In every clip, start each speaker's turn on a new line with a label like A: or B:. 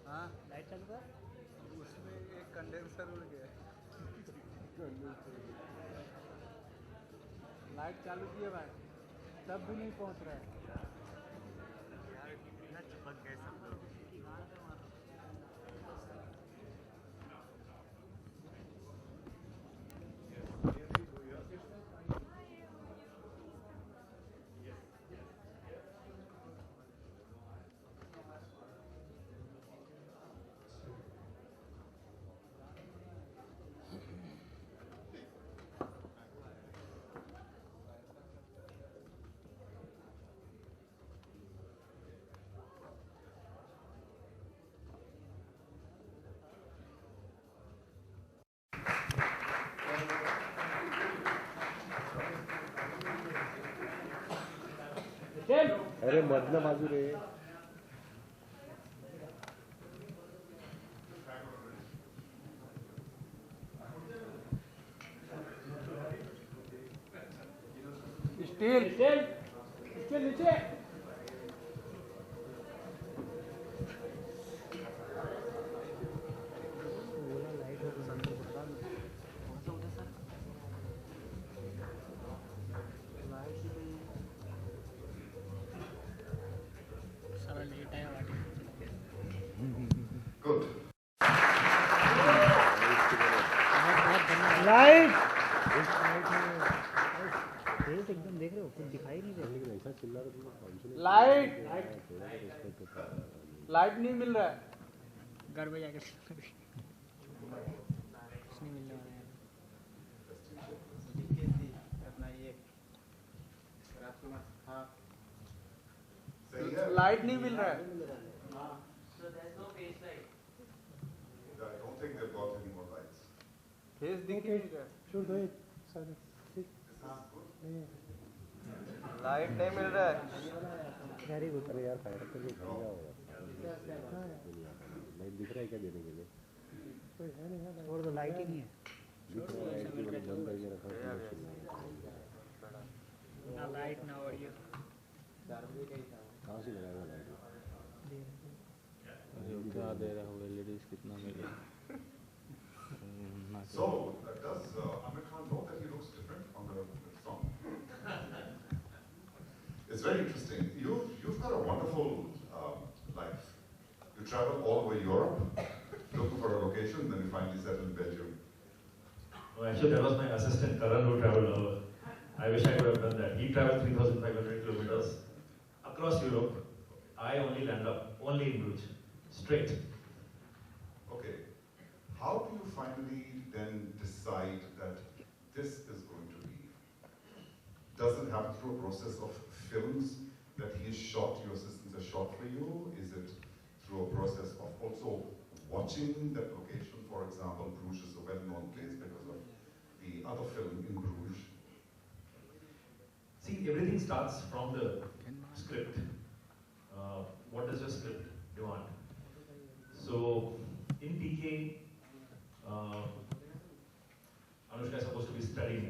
A: हाँ लाइट चालू कर। उसमें एक कंडेंसर उड़ गया। लाइट चालू किए भाई, तब भी नहीं पहुंच रहा है
B: यार। इतना चिपक गए सब लोग।
C: अरे मधल्या बाजू रे.
A: स्टील स्टील स्टील नीचे.
D: Good.
A: लाइट एकदम देख रहे हो, कुछ दिखाई नहीं दे रहा.
C: लेकिन ऐसा चिल्ला रहा तुम.
A: लाइट लाइट नहीं मिल रहा है. घर में जाकर कुछ नहीं मिलने वाला है. अपना ये राजकुमार. हाँ लाइट नहीं मिल रहा है.
D: I don't think they've got any more lights.
A: Face दिख नहीं रहा है.
C: Sure, go ahead. Sorry.
A: Light नहीं मिल रहा है.
C: Very good. अरे यार फायर करके खा जाओ. लाइट दिख रहा है क्या देने के लिए? कोई है नहीं. और तो लाइट ही नहीं है. दिख रहा है कि बंद करके रखा है.
A: ना लाइट ना ऑडियो.
C: कहाँ से लगाएगा लाइट?
E: क्या दे रहा हूँ एलईडीज कितना मिले.
D: So, does Amir Khan know that he looks different on the song? It's very interesting. You've got a wonderful life. You travel all over Europe, looking for a location, then you finally settle in Belgium.
F: No, actually, that was my assistant, Karan, who traveled over. I wish I could have done that. He traveled 3,500 kilometers across Europe. I only land up, only in Bruges, straight.
D: Okay. How do you finally then decide that this is going to be? Does it happen through a process of films that he shot, your assistants have shot for you? Is it through a process of also watching that location? For example, Bruges is a well-known place because of the other film in Bruges.
F: See, everything starts from the script. What does your script demand? So, in PK, Anushka is supposed to be studying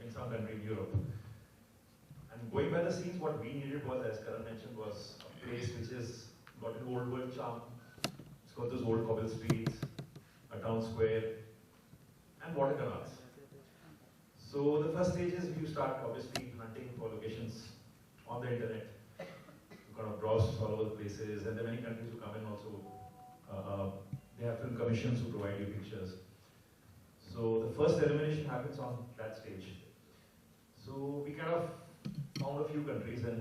F: in some country in Europe. And going by the scenes, what we needed was, as Karan mentioned, was a place which has got an old world charm. It's got those old cobble streets, a town square, and water canals. So the first stage is you start obviously hunting for locations on the internet. You kind of browse all over the places, and there are many countries who come in also. They have film commissions who provide you pictures. So the first elimination happens on that stage. So we kind of found a few countries, and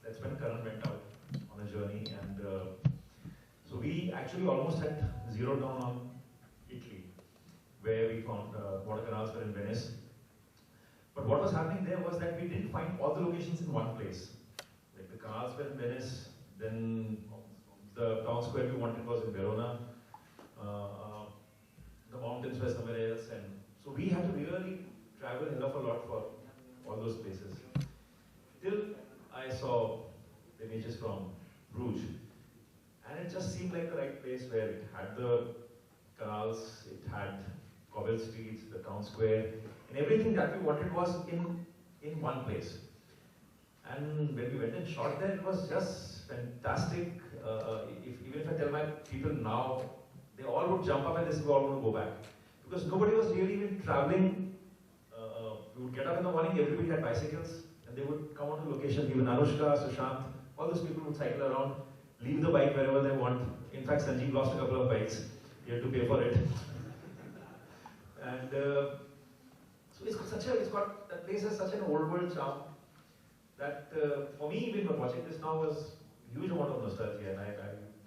F: that's when Karan went out on a journey. And so we actually almost had zeroed down on Italy, where we found water canals were in Venice. But what was happening there was that we didn't find all the locations in one place. Like the canals were in Venice, then the town square we wanted was in Verona, the mountains were somewhere else, and so we had to really travel a hell of a lot for all those places. Till I saw the images from Bruges, and it just seemed like the right place where it had the canals, it had cobble streets, the town square, and everything that we wanted was in one place. And when we went and shot there, it was just fantastic. even if I tell my people now, they all would jump up and they say, we all want to go back. Because nobody was really even traveling. We would get up in the morning, everybody had bicycles, and they would come on to location. Even Anushka, Sushant, all those people would cycle around, leave the bike wherever they want. In fact, Sanjeev lost a couple of bikes. He had to pay for it. And so that place has such an old world charm that for me, even watching this now was a huge amount of nostalgia, and I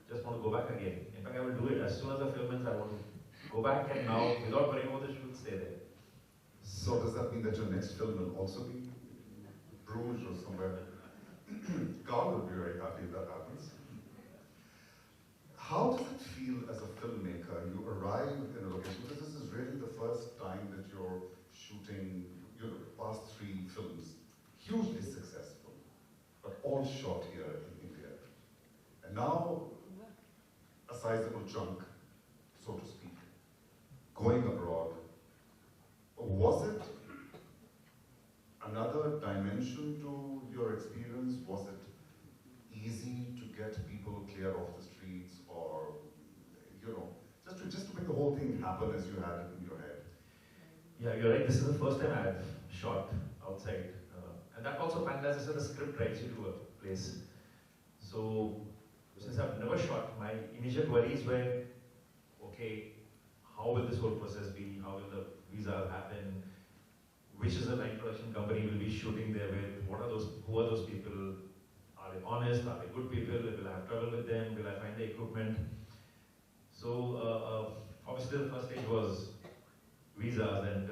F: just want to go back again. In fact, I will do it as soon as the film ends. I want to go back and now, without worrying about the shoot, stay there.
D: So does that mean that your next film will also be Bruges or somewhere? God will be very happy if that happens. How does it feel as a filmmaker? You arrive in a location, because this is really the first time that you're shooting your past 3 films, hugely successful, but all shot here in India. And now, a sizable chunk, so to speak, going abroad. Was it another dimension to your experience? Was it easy to get people clear off the streets, or, you know, just to make the whole thing happen as you had it in your head?
F: Yeah, you're right. This is the first time I've shot outside. And that also finalizes the script rights you to a place. So, since I've never shot, my initial worries were, okay, how will this whole process be? How will the visa happen? Which is the line production company will be shooting there with? Who are those people? Are they honest? Are they good people? Will I have trouble with them? Will I find the equipment? So, obviously the first stage was visas, and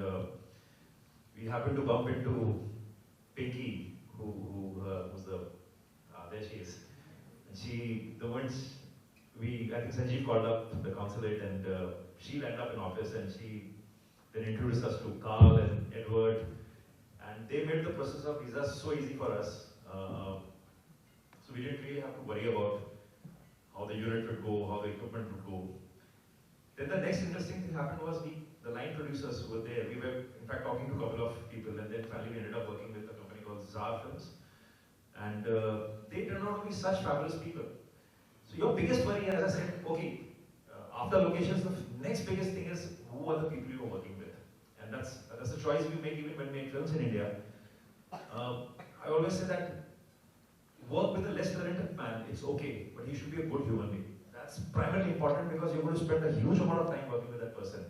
F: we happened to bump into Pinky, who's there she is. And I think Sanjeev called up the consulate, and she lined up in office, and she then introduced us to Carl and Edward, and they made the process of visas so easy for us. So we didn't really have to worry about how the unit would go, how the equipment would go. Then the next interesting thing happened was the line producers were there. We were in fact talking to a couple of people, and then finally we ended up working with a company called Zar Films. And they turned out to be such fabulous people. So your biggest worry, as I said, okay, after locations, the next biggest thing is who are the people you're working with. And that's a choice we make even when we make films in India. I always say that work with a less talented man, it's okay, but he should be a good human being. That's primarily important because you're going to spend a huge amount of time working with that person.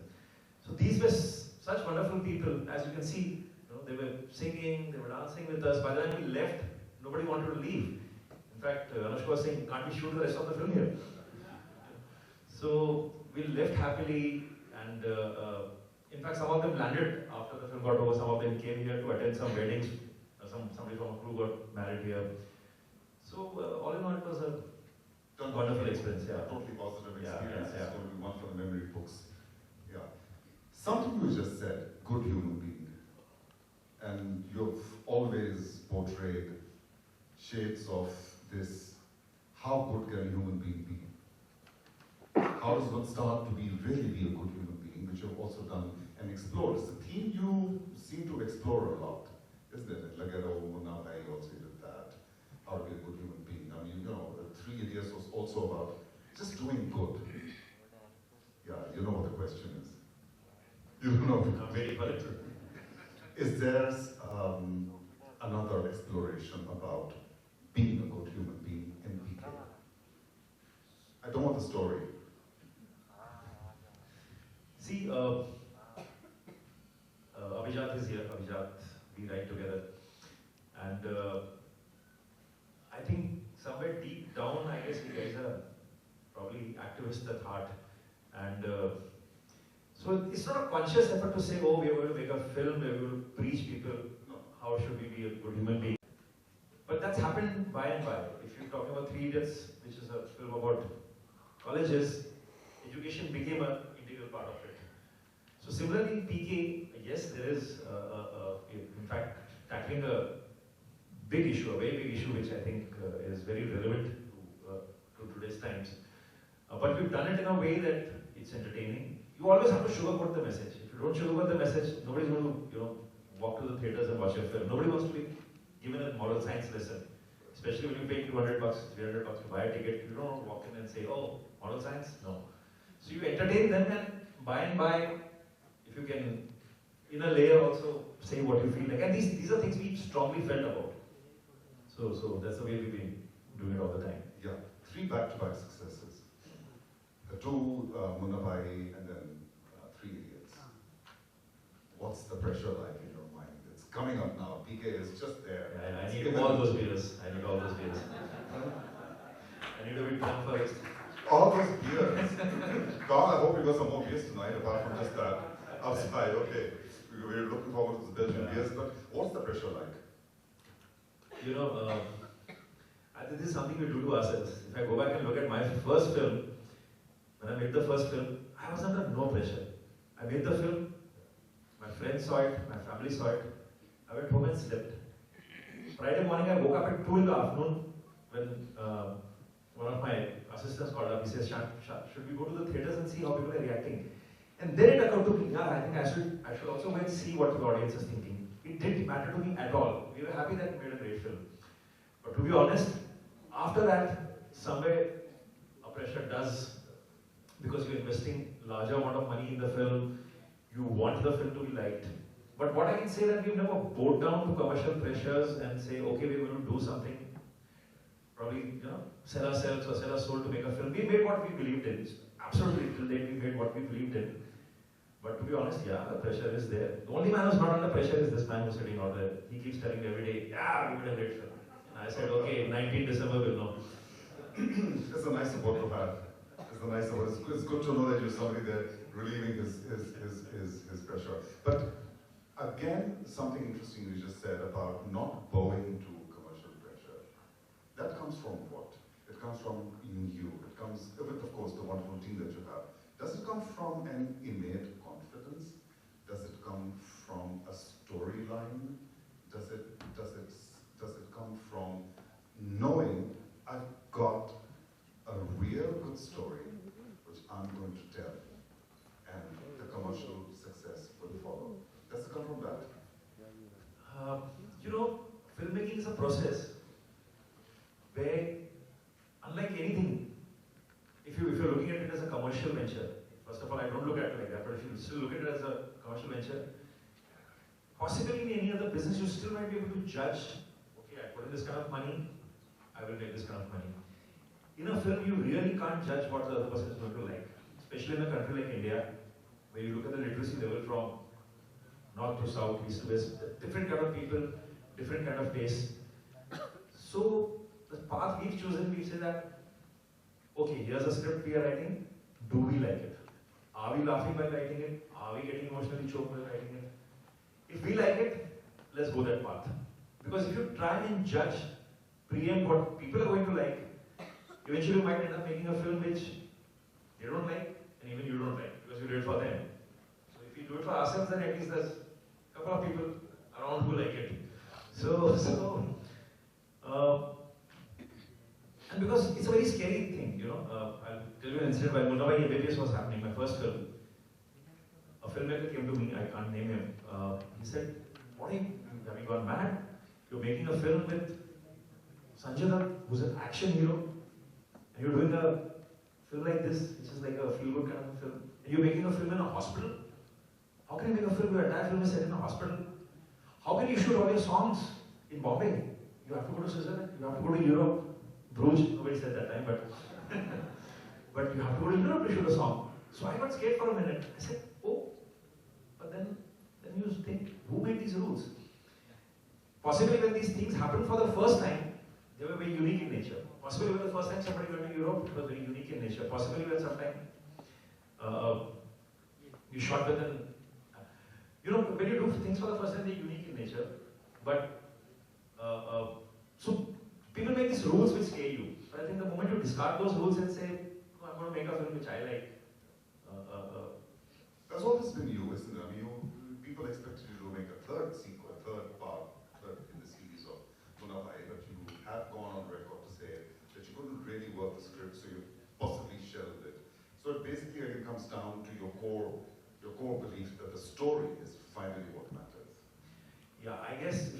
F: So these were such wonderful people. As you can see, they were singing, they were dancing with us. By the time we left, nobody wanted to leave. In fact, Anushka was saying, can't we shoot the rest of the film here? So we left happily, and in fact, some of them landed after the film got over. Some of them came here to attend some weddings. Somebody from a crew got married here. So all in all, it was a wonderful experience. Yeah,
D: Totally positive experience.
F: Yeah.
D: It's going to be one for the memory books. Yeah. Something you just said, good human being. And you've always portrayed shades of this, how good can a human being be? How does one start to really be a good human being, which you've also done and explored? It's a theme you seem to explore a lot, isn't it? Lagero Munavai also did that. How to be a good human being. I mean, the 3 Idiots was also about just doing good. Yeah, you know what the question is. You know.
F: I'm very political.
D: Is there another exploration about being a good human being in PK? I don't want the story.
F: See, Abhijat is here. Abhijat, we write together. And I think somewhere deep down, I guess you guys are probably activists at heart. And so it's not a conscious effort to say, oh, we are going to make a film, we are going to preach people, how should we be a good human being. But that's happened by and by. If you're talking about 3 Idiots, which is a film about colleges, education became an integral part of it. So similarly in PK, yes, there is, in fact, tackling a big issue, a very big issue, which I think is very relevant to today's times. But we've done it in a way that it's entertaining. You always have to sugarcoat the message. If you don't sugarcoat the message, nobody's going to, walk to the theaters and watch your film. Nobody wants to be given a moral science lesson, Especially when you pay 200 bucks, 300 bucks to buy a ticket, you don't walk in and say, oh, model science? No. So you entertain them, and by, if you can, in a layer also say what you feel like. And these are things we strongly felt about. So that's the way we've been doing it all the time.
D: Yeah, 3 back-to-back successes. The 2 Munnabai and then 3 Idiots. What's the pressure like in your mind? It's coming up now. PK is just there.
F: Yeah, I need all those beers. I need all those beers. I need a bit more first.
D: All those beers. Carl, I hope you got some more beers tonight, apart from just that outside. Okay, we're looking forward to the Belgian beers, but what's the pressure like?
F: You know, I think this is something we do to ourselves. If I go back and look at my first film, when I made the first film, I was under no pressure. I made the film, my friends saw it, my family saw it. I went home and slept. Friday morning, I woke up at 2 in the afternoon when one of my assistants called up. He says, should we go to the theatres and see how people are reacting? And then it occurred to me, yeah, I think I should also go and see what the audience is thinking. It didn't matter to me at all. We were happy that we made a great film. But to be honest, after that, somewhere a pressure does, because you're investing larger amount of money in the film, you want the film to be liked. But what I can say that we've never bowed down to commercial pressures and say, okay, we're going to do something, probably, sell ourselves or sell our soul to make a film. We made what we believed in. Absolutely, till date we made what we believed in. But to be honest, yeah, the pressure is there. The only man who's not under pressure is this man who's sitting out there. He keeps telling me every day, yeah, we made a great film. And I said, okay, 19 December we'll know.
D: It's a nice support to have. It's a nice support. It's good to know that you're somebody there relieving his pressure. But again, something interesting you just said about not bowing to commercial pressure. That comes from what? It comes from in you. It comes with, of course, the wonderful team that you have. Does it come from an innate confidence? Does it come from a storyline? Does it come from knowing I've got a real good story which I'm going to tell, and the commercial success will follow? Does it come from that?
F: Filmmaking is a process where, unlike anything, if you're looking at it as a commercial venture, first of all, I don't look at it like that, but if you still look at it as a commercial venture, possibly in any other business, you still might be able to judge, okay, I put in this kind of money, I will make this kind of money. In a film, you really can't judge what the other person is going to like, especially in a country like India, where you look at the literacy level from north to south, east to west, different kind of people, different kind of taste. So, the path we've chosen, we say that, okay, here's a script we are writing, do we like it? Are we laughing while writing it? Are we getting emotionally choked while writing it? If we like it, let's go that path. Because if you try and judge, preempt what people are going to like, eventually you might end up making a film which they don't like, and even you don't like, because you did it for them. So if we do it for ourselves, then at least there's a couple of people around who like it. And because it's a very scary thing, I'll tell you an incident while Munnabai MBBS was happening, my first film. A filmmaker came to me, I can't name him. He said, what are you, have you gone mad? You're making a film with Sanjay Dutt, who's an action hero, and you're doing a film like this, which is like a feel-good kind of a film, and you're making a film in a hospital? How can you make a film, your entire film is set in a hospital? How can you shoot all your songs in Bombay? You have to go to Switzerland, you have to go to Europe, Bruges, nobody said that time, but you have to go to Europe to shoot a song. So I got scared for a minute. I said, oh, but then you think, who made these rules? Possibly when these things happened for the first time, they were very unique in nature. Possibly when the first time somebody went to Europe, it was very unique in nature. Possibly when sometime you shot with an, when you do things for the first time, they're unique in nature. But, so people make these rules which scare you. But I think the moment you discard those rules and say, oh, I'm going to make a film which I like.
D: That's always been you, isn't it? I mean, people expected you to make a third sequel, a third part, in the series of Munnabai, but you have gone on record to say that you couldn't really work the script, so you possibly shelved it. So it basically again comes down to your core belief that the story is finally what matters.
F: Yeah, I guess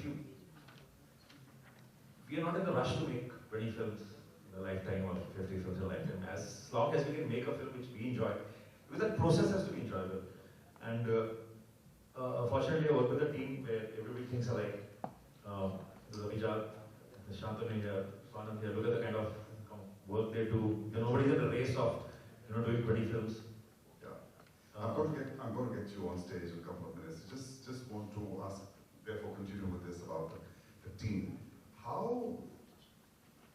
F: we we are not in the rush to make 20 films in a lifetime or 50 films in a lifetime. As long as we can make a film which we enjoy, because that process has to be enjoyable. And fortunately, I work with a team where everybody thinks alike. There's Abhijat, Shantanu here, Swanand here. Look at the kind of work they do. Nobody's in the race of doing 20 films.
D: Yeah. I'm going to get you on stage in a couple of minutes. Just want to ask, therefore continue with this about the team. How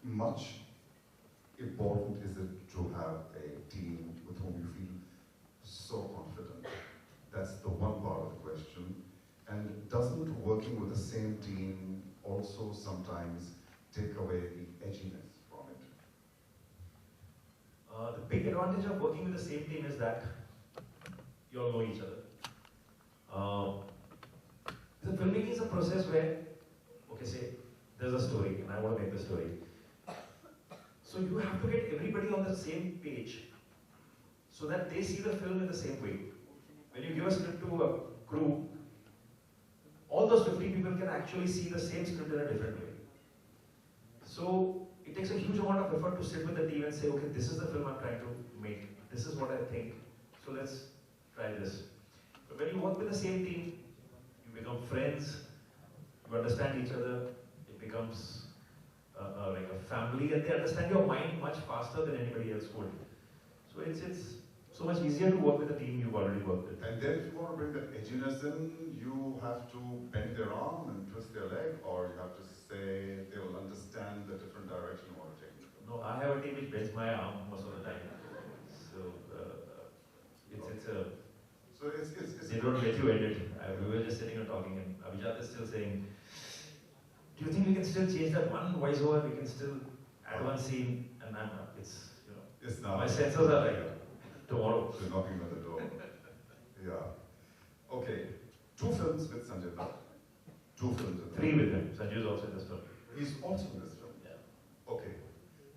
D: much important is it to have a team with whom you feel so confident? That's the one part of the question. And doesn't working with the same team also sometimes take away the edginess from it?
F: The big advantage of working with the same team is that you all know each other. The filmmaking is a process where, okay, say there's a story and I want to make the story. So you have to get everybody on the same page so that they see the film in the same way. When you give a script to a crew, all those 50 people can actually see the same script in a different way. So it takes a huge amount of effort to sit with the team and say, okay, this is the film I'm trying to make. This is what I think. So let's try this. But when you work with the same team, you become friends, you understand each other, it becomes like a family, and they understand your mind much faster than anybody else would. So it's so much easier to work with a team you've already worked with.
D: And then if you want to bring that edginess in, you have to bend their arm and twist their leg, or you have to say they will understand the different direction you want to take.
F: No, I have a team which bends my arm most of the time. So they don't let you edit. We were just sitting and talking, and Abhijat is still saying, do you think we can still change that one voiceover? We can still add one scene, and
D: It's now.
F: my sensors are like, tomorrow.
D: They're knocking on the door. Yeah. Okay. 2 films with Sanjay Dutt. 2 films with
F: 3 with him. Sanju is also in this film.
D: He's also in this film.
F: Yeah.
D: Okay.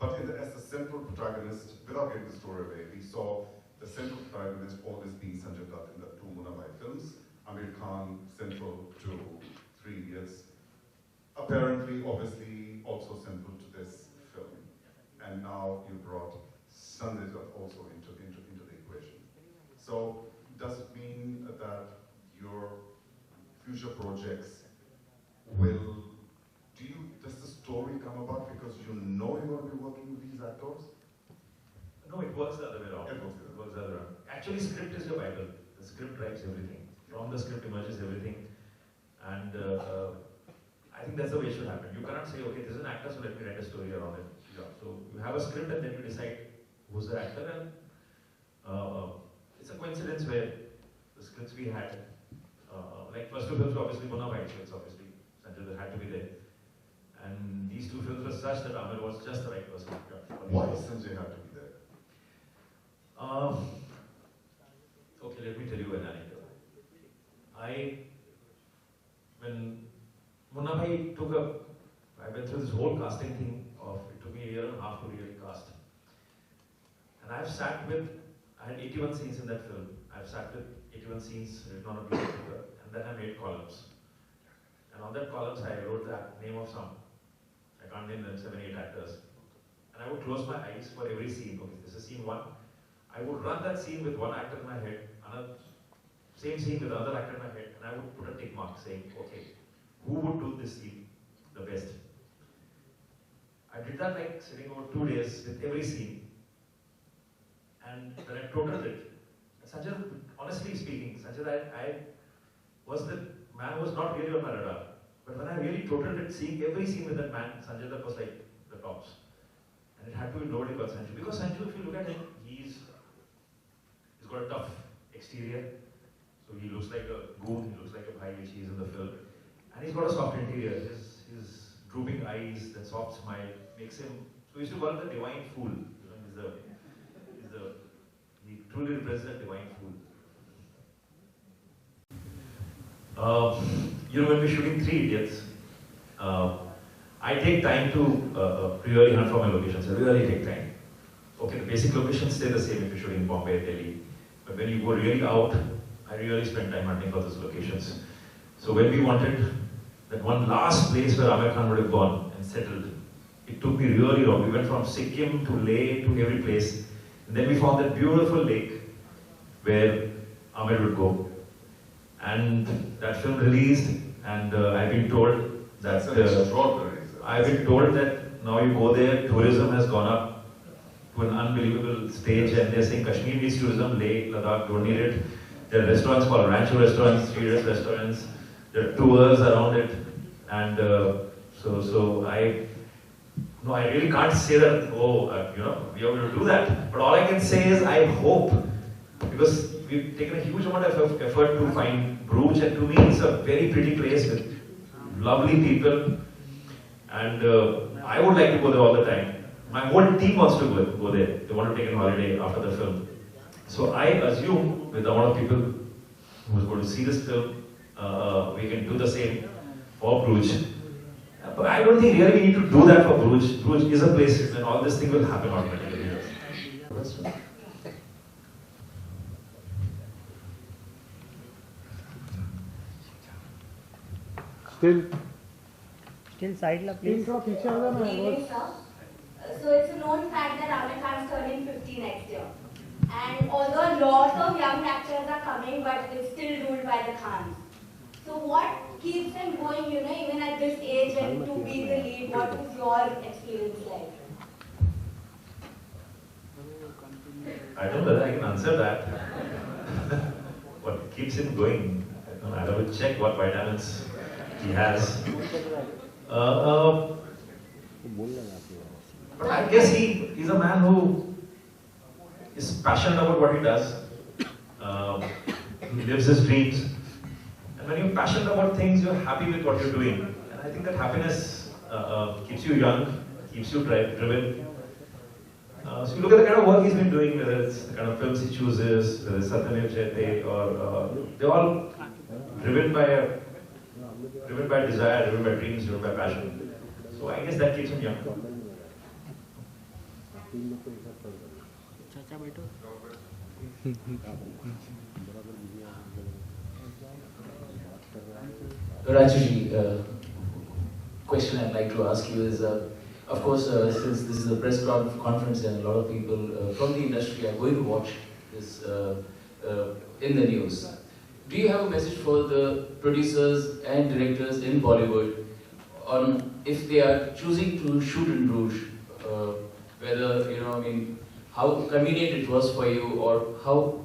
D: But as the central protagonist, without getting the story away, we saw the central protagonist always being Sanjay Dutt in the 2 Munnabai films. Amir Khan, central to 3 Idiots. Apparently, obviously, also central to this film. And now you brought Sanjay Dutt also into the equation. So, does it mean that your future projects does the story come about because you know you're going to be working with these actors?
F: No, it works the other way around.
D: It works
F: the other way around. Actually, script is your Bible. The script drives everything. From the script emerges everything. And I think that's the way it should happen. You cannot say, okay, this is an actor, so let me write a story around it.
D: Yeah.
F: So you have a script and then you decide who's the actor, and it's a coincidence where the scripts we had, like first 2 films obviously Munnabai, so it's obviously Sanjay Dutt had to be there. And these 2 films were such that Amir was just the right person.
D: Why Sanjay had to be there?
F: Okay, let me tell you an anecdote. When Munnabai I went through this whole casting thing it took me a year and a half to really cast. And I had 81 scenes in that film. I've sat with 81 scenes written on a piece of paper, and then I made columns. And on that columns, I wrote the name of some. I can't name them, 7, 8 actors. And I would close my eyes for every scene. Okay, this is scene 1. I would run that scene with one actor in my head, same scene with another actor in my head, and I would put a tick mark saying, okay, who would do this scene the best? I did that like sitting over 2 days with every scene. And then I totaled it. Sanjay, honestly speaking, Sanjay, I was the man who was not really on my radar. But when I really totaled it, seeing every scene with that man, Sanjay Dutt was like the tops. And it had to be nobody but Sanjay. Because Sanjay, if you look at him, he's got a tough exterior. So he looks like a goon, he looks like a bhai, which he is in the film. And he's got a soft interior. His drooping eyes, that soft smile, makes him, so we used to call him the divine fool. He truly represents the divine fool. When we're shooting 3 Idiots, I take time to really hunt for my locations. I really take time. Okay, the basic locations stay the same if you're shooting in Bombay or Delhi. But when you go really out, I really spend time hunting for those locations. So when we wanted that one last place where Amir Khan would have gone and settled. It took me really long. We went from Sikkim to Leh to every place. And then we found that beautiful lake where Amir would go. And that film released, and I've been told that I've been told that now you go there, tourism has gone up to an unbelievable stage, and they're saying Kashmir needs tourism, Leh, Ladakh don't need it. There are restaurants called Rancho restaurants, serious restaurants. There are tours around it, and so I really can't say that we are going to do that. But all I can say is I hope, because we've taken a huge amount of effort to find Bruges, and to me it's a very pretty place with lovely people, and I would like to go there all the time. My whole team wants to go there. They want to take a holiday after the film. So I assume with the amount of people who's going to see this film, we can do the same for Bruges. But I don't think really we need to do that for Bruges. Bruges is a place where all this thing will happen automatically.
C: Still side la please.
G: Good evening, sir. So it's a known fact that Amir Khan is turning 50 next year. And although a lot of young actors are coming, but it's still ruled by the Khans. So what keeps them going, even at this age and to be the lead? What is your experience like?
F: I don't know whether I can answer that. What keeps him going? I have to check what vitamins he has. But I guess he's a man who is passionate about what he does. He lives his dreams. And when you're passionate about things, you're happy with what you're doing. And I think that happiness keeps you young, keeps you driven. So you look at the kind of work he's been doing, whether it's the kind of films he chooses, whether it's Satyamev Jayate, or they're all driven by desire, driven by dreams, driven by passion. So I guess that keeps him young.
H: Rajuji, question I'd like to ask you is, of course, since this is a press conference and a lot of people from the industry are going to watch this in the news, do you have a message for the producers and directors in Bollywood on if they are choosing to shoot in Bruges, whether, how convenient it was for you, or how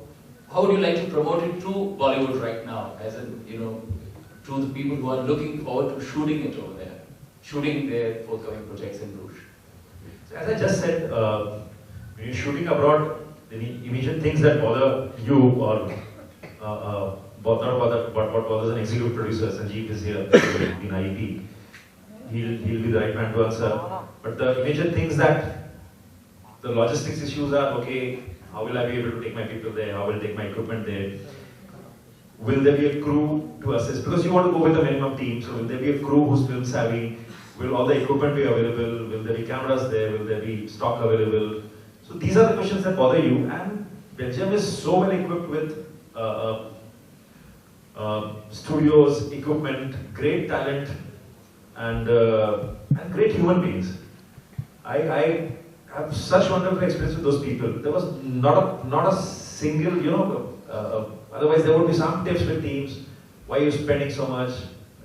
H: would you like to promote it to Bollywood right now, as in, to the people who are looking forward to shooting it over there, shooting their forthcoming projects in Bruges?
F: So as I just said, when you're shooting abroad, the immediate things that bother you, or not bother, but what bothers an executive producer, Sanjeev is here in IEP, he'll be the right man to answer. But the immediate things that the logistics issues are, okay, how will I be able to take my people there? How will I take my equipment there? Will there be a crew to assist? Because you want to go with a minimum team, so will there be a crew who's film savvy? Will all the equipment be available? Will there be cameras there? Will there be stock available? So these are the questions that bother you. And Belgium is so well equipped with studios, equipment, great talent, and great human beings. I have such wonderful experience with those people. There was not a single, otherwise there would be some tips with teams. Why are you spending so much?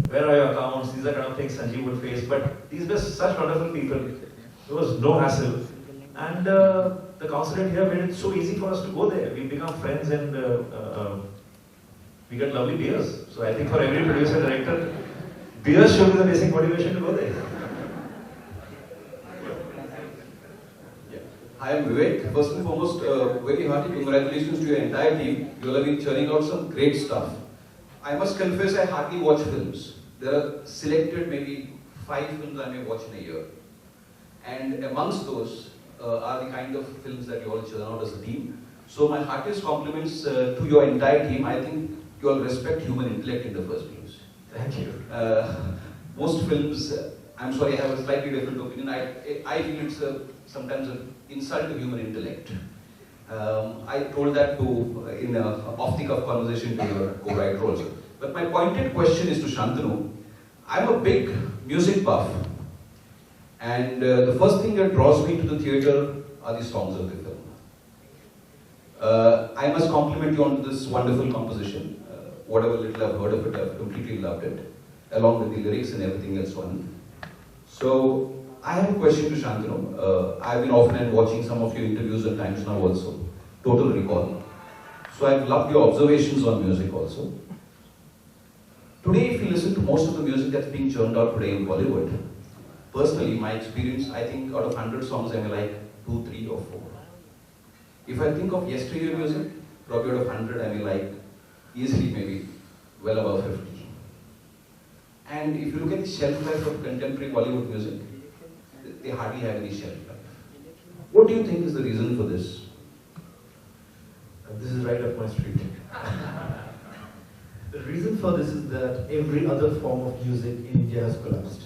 F: Where are your accounts? These are kind of things Sanjeev would face. But these were such wonderful people. There was no hassle. And the consulate here made it so easy for us to go there. We become friends, and we get lovely beers. So I think for every producer director, beers should be the basic motivation to go there.
A: Hi, I'm Vivek. First and foremost, very hearty congratulations to your entire team. You all have been churning out some great stuff. I must confess, I hardly watch films. There are selected maybe 5 films I may watch in a year. And amongst those are the kind of films that you all churn out as a team. So my heartiest compliments to your entire team. I think you all respect human intellect in the first place.
F: Thank you.
A: Most films, I'm sorry, I have a slightly different opinion. I feel it's sometimes an insult to human intellect. I told that in an off-the-cuff conversation to your co-writer also. But my pointed question is to Shantanu. I'm a big music buff, and the first thing that draws me to the theatre are the songs of the film. I must compliment you on this wonderful composition. Whatever little I've heard of it, I've completely loved it, along with the lyrics and everything else on. So, I have a question to Shantanu. I've been often watching some of your interviews at times now also, Total Recall. So I've loved your observations on music also. Today, if you listen to most of the music that's being churned out today in Bollywood, personally, my experience, I think out of 100 songs, I may like 2, 3 or 4. If I think of yesteryear music, probably out of 100, I may like easily maybe well above 50. And if you look at the shelf life of contemporary Bollywood music, they hardly have any shelf life. What do you think is the reason for this?
I: This is right up my street. The reason for this is that every other form of music in India has collapsed.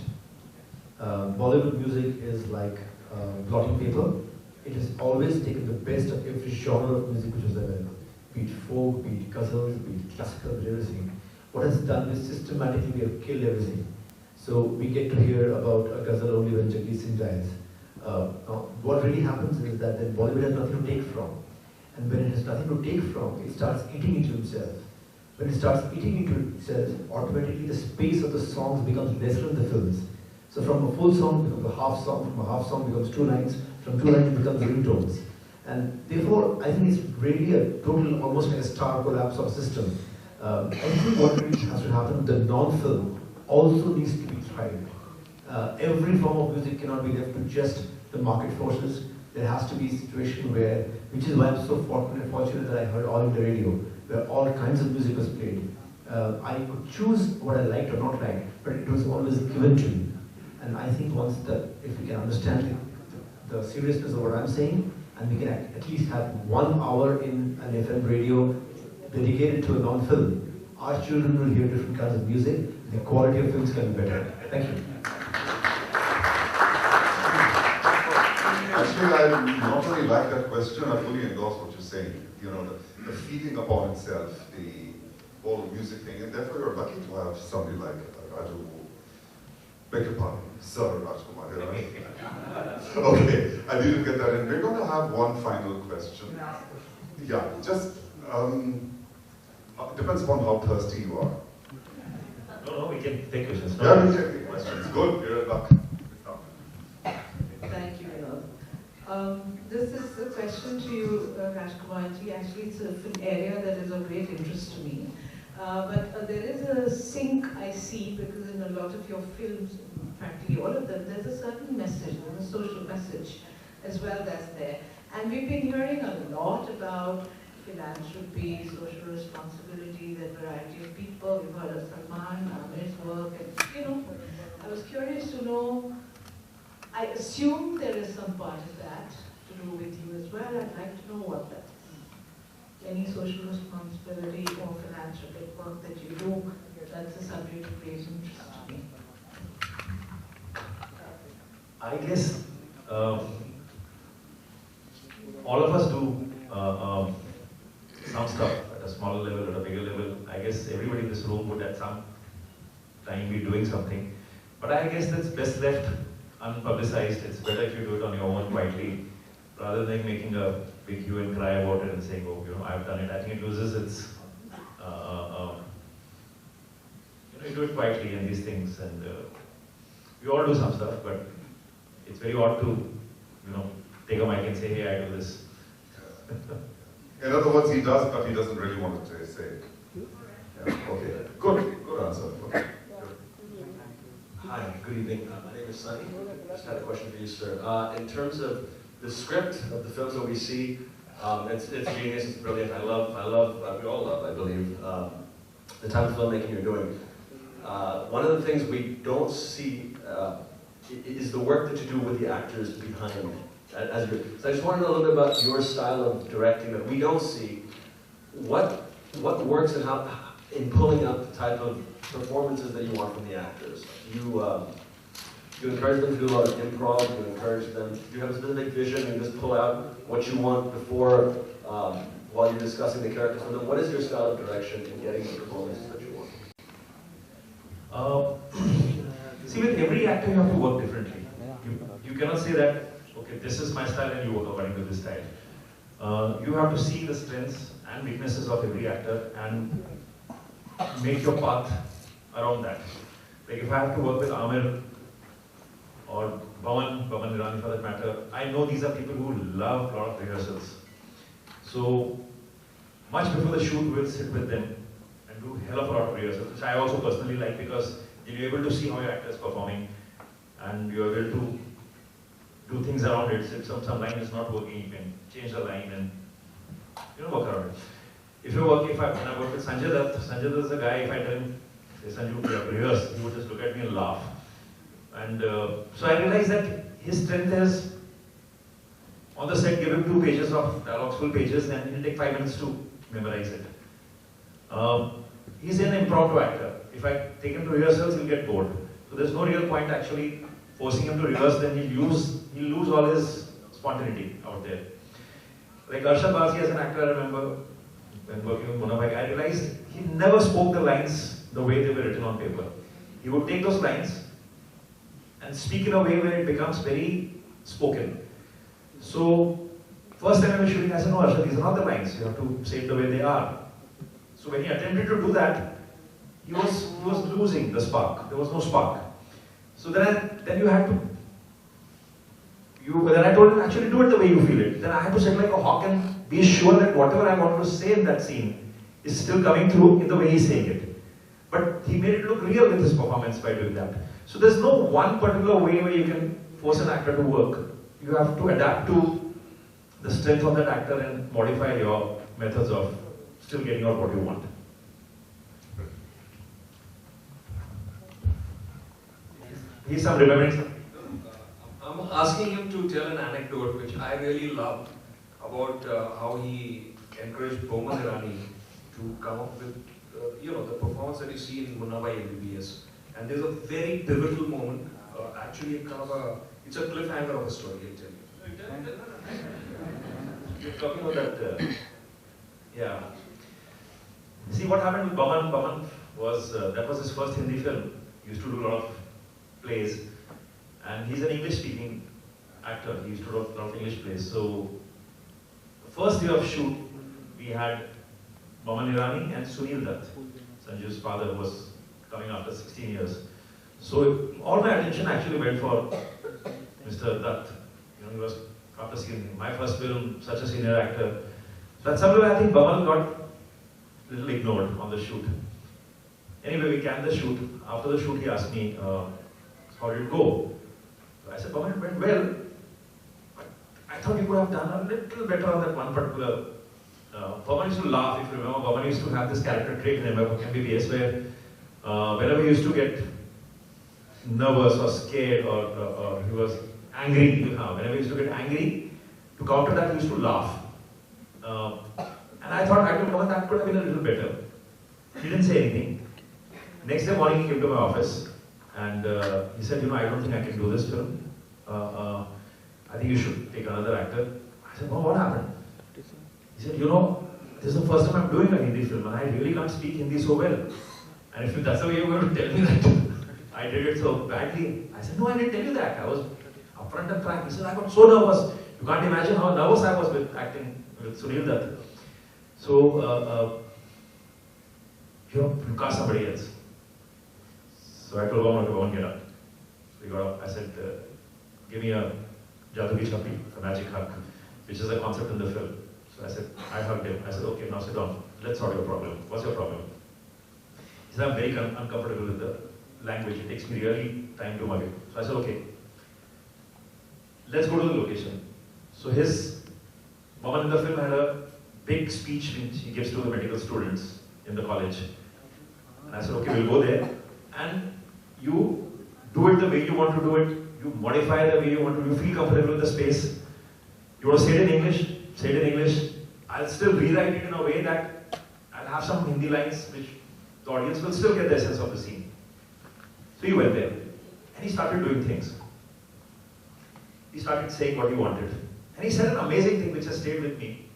I: Bollywood music is like blotting paper. It has always taken the best of every genre of music which was available. Be it folk, be it ghazals, be it classical, everything. What has done is systematically we have killed everything. So we get to hear about a ghazal only when Jagdish Singh dies. What really happens is that then Bollywood has nothing to take from. And when it has nothing to take from, it starts eating into itself. When it starts eating into itself, automatically the space of the songs becomes lesser in the films. So from a full song becomes a half song, from a half song becomes 2 lines, from 2 lines it becomes ringtones. And therefore, I think it's really a total, almost like a star collapse of a system. I think what really has to happen, the non-film also needs to be thrived. Every form of music cannot be left to just the market forces. There has to be a situation where, which is why I'm so fortunate that I heard all in the radio, where all kinds of music was played. I could choose what I liked or not liked, but it was always given to me. And I think once that, if we can understand the seriousness of what I'm saying, and we can at least have 1 hour in an FM radio dedicated to a non-film, our children will hear different kinds of music, the quality of films can be better. Thank you.
D: Actually, I not only like that question, I fully endorse what you're saying. You know, the feeding upon itself, the whole music thing, and therefore you're lucky to have somebody like Raju, beg your pardon, Sir Rajkumar Hirani. Okay, I didn't get that in. We're going to have one final question. Yeah, just depends upon how thirsty you are.
F: No, we can take questions.
D: Yeah, we can take questions. Good, you're in luck.
J: Thank you, Vinod. This is a question to you, Rajkumarji. Actually, it's an area that is of great interest to me. But there is a sink I see, because in a lot of your films, practically all of them, there's a certain message, a social message as well that's there. And we've been hearing a lot about philanthropy, social responsibility, the variety of people. We've heard of Salman, Amir's work, and I was curious to know, I assume there is some part of that to do with you as well. I'd like to know what that is. Any social responsibility or philanthropic work that you do, that's a subject of great interest to me.
F: I guess all of us do some stuff at a smaller level, at a bigger level. I guess everybody in this room would at some time be doing something. But I guess that's best left unpublicized. It's better if you do it on your own quietly, rather than making a big hue and cry about it and saying, oh, I've done it. I think it loses its, you do it quietly and these things, and we all do some stuff, but it's very odd to, take a mic and say, hey, I do this.
D: In other words, he does, but he doesn't really want to say it. Yeah, okay, good answer. Okay.
K: Hi, good evening. My name is Sunil. Just had a question for you, sir. In terms of the script of the films that we see, it's genius, it's brilliant. I love, we all love, I believe, the type of filmmaking you're doing. One of the things we don't see is the work that you do with the actors behind it. So I just want to know a little bit about your style of directing that we don't see. What works and how in pulling out the type of performances that you want from the actors? You encourage them to do a lot of improv, you encourage them, do you have a specific vision and just pull out what you want before, while you're discussing the characters with them? What is your style of direction in getting the performances that you want?
F: See, with every actor you have to work differently. You cannot say that, okay, this is my style and you work according to this style. You have to see the strengths and weaknesses of every actor and make your path around that. Like if I have to work with Amir or Baman Hirani for that matter, I know these are people who love a lot of rehearsals. So much before the shoot, we'll sit with them and do hell of a lot of rehearsals, which I also personally like because you're able to see how your actor is performing and you're able to do things around it. If some line is not working, you can change the line and work around it. When I work with Sanjay Dutt is a guy, if I tell him, say Sanju, we have rehearsed, he would just look at me and laugh. And so I realized that his strength is, on the set, give him 2 pages of dialogues, full pages, and he'll take 5 minutes to memorize it. He's an impromptu actor. If I take him to rehearsals, he'll get bored. So there's no real point actually forcing him to rehearse, then he'll lose all his spontaneity out there. Like Arshad Basi as an actor, I remember when working with Munna Bhai, I realized he never spoke the lines the way they were written on paper. He would take those lines and speak in a way where it becomes very spoken. So, first time I was shooting, I said, no Arshad, these are not the lines, you have to say it the way they are. So when he attempted to do that, he was losing the spark. There was no spark. So then you had to, then I told him, actually do it the way you feel it. Then I had to sit like a hawk and be sure that whatever I want to say in that scene is still coming through in the way he's saying it. But he made it look real with his performance by doing that. So there's no one particular way where you can force an actor to work. You have to adapt to the strength of that actor and modify your methods of still getting out what you want. He's some remembering.
L: I'm asking him to tell an anecdote which I really loved about how he encouraged Bowman Hirani to come up with the performance that you see in Munna Bhai MBBS. And there's a very pivotal moment, actually it's a cliffhanger of a story, I'll tell you.
F: You're talking about that, yeah. See what happened with Baman? Baman was, that was his first Hindi film. He used to do a lot of plays. And he's an English-speaking actor. He used to do a lot of English plays. So, the first day of shoot, we had Baman Hirani and Sunil Dutt, Sanju's father, who was coming after 16 years. So, all my attention actually went for Mr. Dutt. He was, after seeing my first film, such a senior actor. So, at some level, I think Baman got a little ignored on the shoot. Anyway, we canned the shoot. After the shoot, he asked me, how did it go? I said, Baman, it went well, but I thought you could have done a little better on that one particular. Baman used to laugh, if you remember. Baman used to have this character trait in MBBS where whenever he used to get nervous or scared or he was angry, whenever he used to get angry, to counter that, he used to laugh. And I thought, Baman, that could have been a little better. He didn't say anything. Next day morning, he came to my office. And he said, I don't think I can do this film. I think you should take another actor. I said, what happened? He said, this is the first time I'm doing a Hindi film and I really can't speak Hindi so well. And if that's the way you're going to tell me that I did it so badly, I said, no, I didn't tell you that. I was upfront and frank. He said, I got so nervous. You can't imagine how nervous I was with acting with Sunil Dutt. So, you cast somebody else. So I told Baman to go and get up. So he got up. I said, give me a Jadoo Ki Chappi, a magic hug, which is a concept in the film. So I said, I hugged him. I said, okay, now sit down. Let's sort your problem. What's your problem? He said, I'm very uncomfortable with the language. It takes me really time to mug it. So I said, okay, let's go to the location. So Baman in the film had a big speech which he gives to the medical students in the college. And I said, okay, we'll go there. And you do it the way you want to do it, you modify the way you want to, you feel comfortable with the space. You want to say it in English, say it in English. I'll still rewrite it in a way that I'll have some Hindi lines which the audience will still get the essence of the scene. So he went there and he started doing things. He started saying what he wanted. And he said an amazing thing which has stayed with me.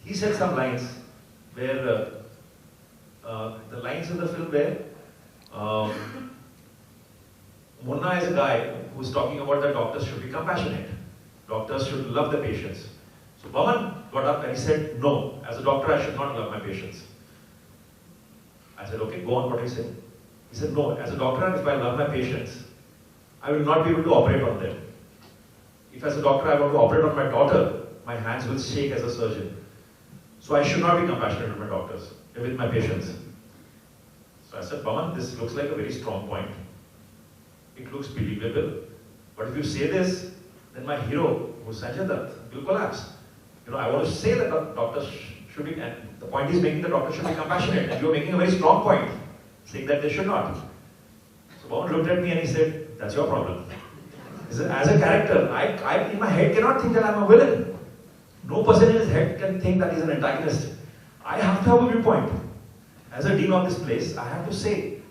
F: He said some lines where the lines in the film were, Munna is a guy who's talking about that doctors should be compassionate. Doctors should love the patients. So Baman got up and he said, no, as a doctor I should not love my patients. I said, okay, go on, what do you say? He said, no, as a doctor, if I love my patients, I will not be able to operate on them. If as a doctor I want to operate on my daughter, my hands will shake as a surgeon. So I should not be compassionate with my doctors, with my patients. So I said, Baman, this looks like a very strong point. It looks believable. But if you say this, then my hero, who's Sanjay Dutt, will collapse. You know, I want to say that doctors should be, and the point he's making, the doctor should be compassionate, and you're making a very strong point, saying that they should not. So Baman looked at me and he said, that's your problem. He said, as a character, I in my head cannot think that I'm a villain. No person in his head can think that he's an antagonist. I have to have a viewpoint. As a dean of this place, I have to say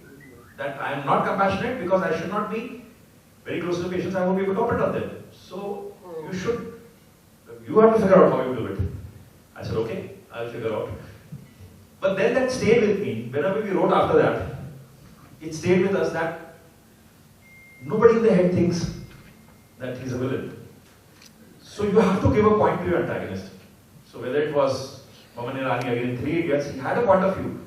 F: that I am not compassionate because I should not be very close to the patients, I won't be able to operate on them. So you have to figure out how you do it. I said, okay, I'll figure out. But then that stayed with me. Whenever we wrote after that, it stayed with us that nobody in the head thinks that he's a villain. So you have to give a point to your antagonist. So whether it was Rajkumar Hirani again in 3 Idiots, he had a point of view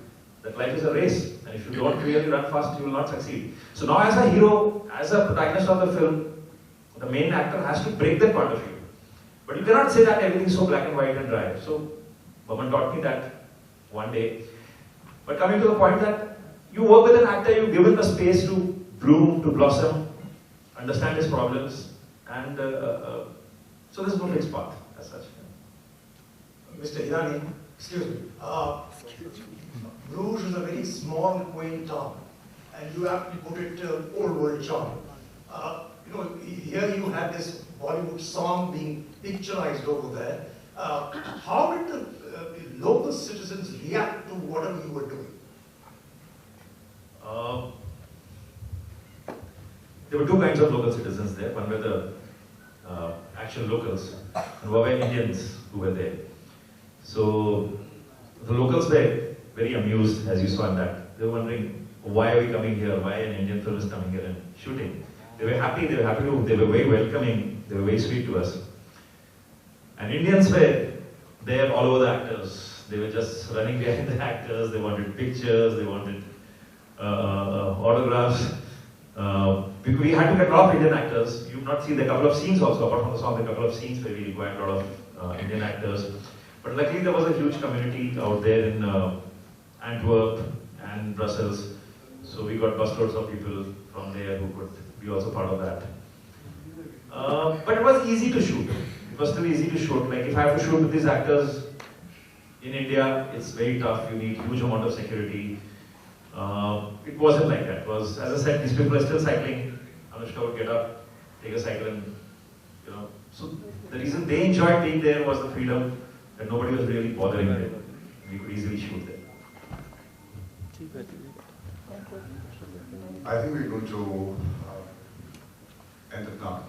F: that life is a race, and if you don't really run fast, you will not succeed. So now as a hero, as a protagonist of the film, the main actor has to break that point of view. But you cannot say that everything is so black and white and dry. So Baman taught me that one day. But coming to the point that you work with an actor, you give him the space to bloom, to blossom, understand his problems, and so there's no fixed path as such.
M: Mr. Hirani, excuse me. Bruges is a very small, quaint town, and you have to put it old world charm. You know, here you have this Bollywood song being picturized over there. How did the local citizens react to whatever you were doing?
F: There were two kinds of local citizens there. One were the actual locals, and one were Indians who were there. So the locals were very amused, as you saw in that. They were wondering, why are we coming here? Why an Indian film is coming here and shooting? They were happy they were very welcoming, they were very sweet to us. And Indians were there all over the actors. They were just running behind the actors, they wanted pictures, they wanted autographs. We had to get a lot of Indian actors. You've not seen the couple of scenes also, apart from the song, the couple of scenes where we required a lot of Indian actors. But luckily there was a huge community out there in Antwerp and Brussels. So we got busloads of people from there who could be also part of that. But it was easy to shoot. It was still easy to shoot. Like if I have to shoot with these actors in India, it's very tough. You need huge amount of security. It wasn't like that. It was, as I said, these people are still cycling. Anushka would get up, take a cycle, and you know. So the reason they enjoyed being there was the freedom that nobody was really bothering them. We could easily shoot there.
D: I think we're going to end it now.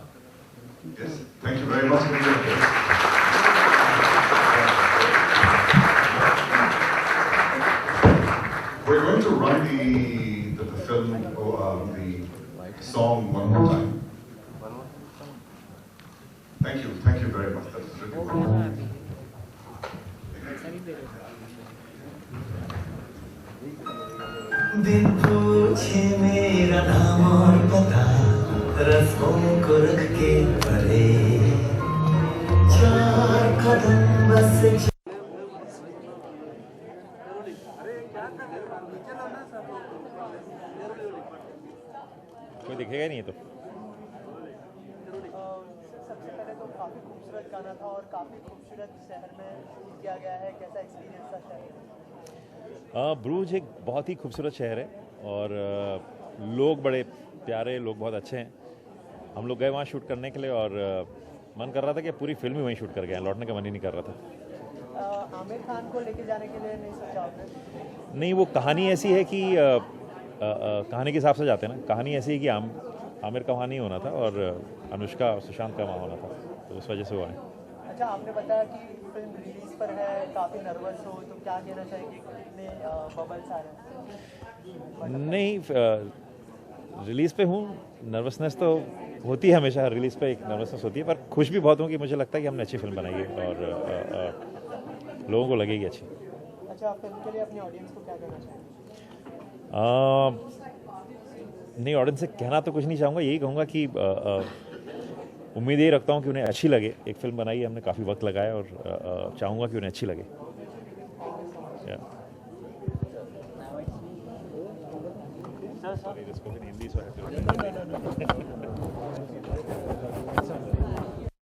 D: Yes, thank you very much for being here. We're going to run the film, the song one more time. Thank you very much. That's really wonderful.
N: दिल पूछे मेरा नाम और पता रस्मों को रख के परे चार कदम बस
E: कोई दिखेगा नहीं तो
C: सबसे पहले तो काफ़ी खूबसूरत गाना था और काफ़ी खूबसूरत शहर में किया गया है। कैसा एक्सपीरियंस था शहर?
E: ब्रूज एक बहुत ही खूबसूरत शहर है और लोग बड़े प्यारे, लोग बहुत अच्छे हैं। हम लोग गए वहाँ शूट करने के लिए और मन कर रहा था कि पूरी फिल्म ही वहीं शूट कर गए, लौटने का मन ही नहीं कर रहा था।
C: आमिर खान को लेके जाने के लिए नहीं सोचा आपने?
E: नहीं, वो कहानी ऐसी है कि कहानी के हिसाब से जाते हैं ना। कहानी ऐसी है कि आमिर का वहाँ नहीं होना था और अनुष्का और सुशांत का वहाँ होना था, तो उस वजह से वो आए।
C: अच्छा, आपने बताया कि फिल्म रिलीज पर है, काफ़ी नर्वस हो, तो क्या कहना चाहिए कि कितने बबल्स आ रहे हैं?
E: नहीं, रिलीज़ पे हूँ, नर्वसनेस तो होती है हमेशा, हर रिलीज़ पे एक नर्वसनेस होती है, पर खुश भी बहुत हूँ कि मुझे लगता है कि हमने अच्छी फिल्म बनाई है और लोगों को लगेगी अच्छी।
C: अच्छा, आप फिल्म के लिए अपनी ऑडियंस को क्या कहना चाहेंगे?
E: नहीं, ऑडियंस से कहना तो कुछ नहीं चाहूँगा, यही कहूँगा कि उम्मीद यही रखता हूँ कि उन्हें अच्छी लगे। एक फिल्म बनाई है हमने, काफ़ी वक्त लगाया और चाहूँगा कि उन्हें अच्छी लगे। Sorry, this question in Hindi, so I have to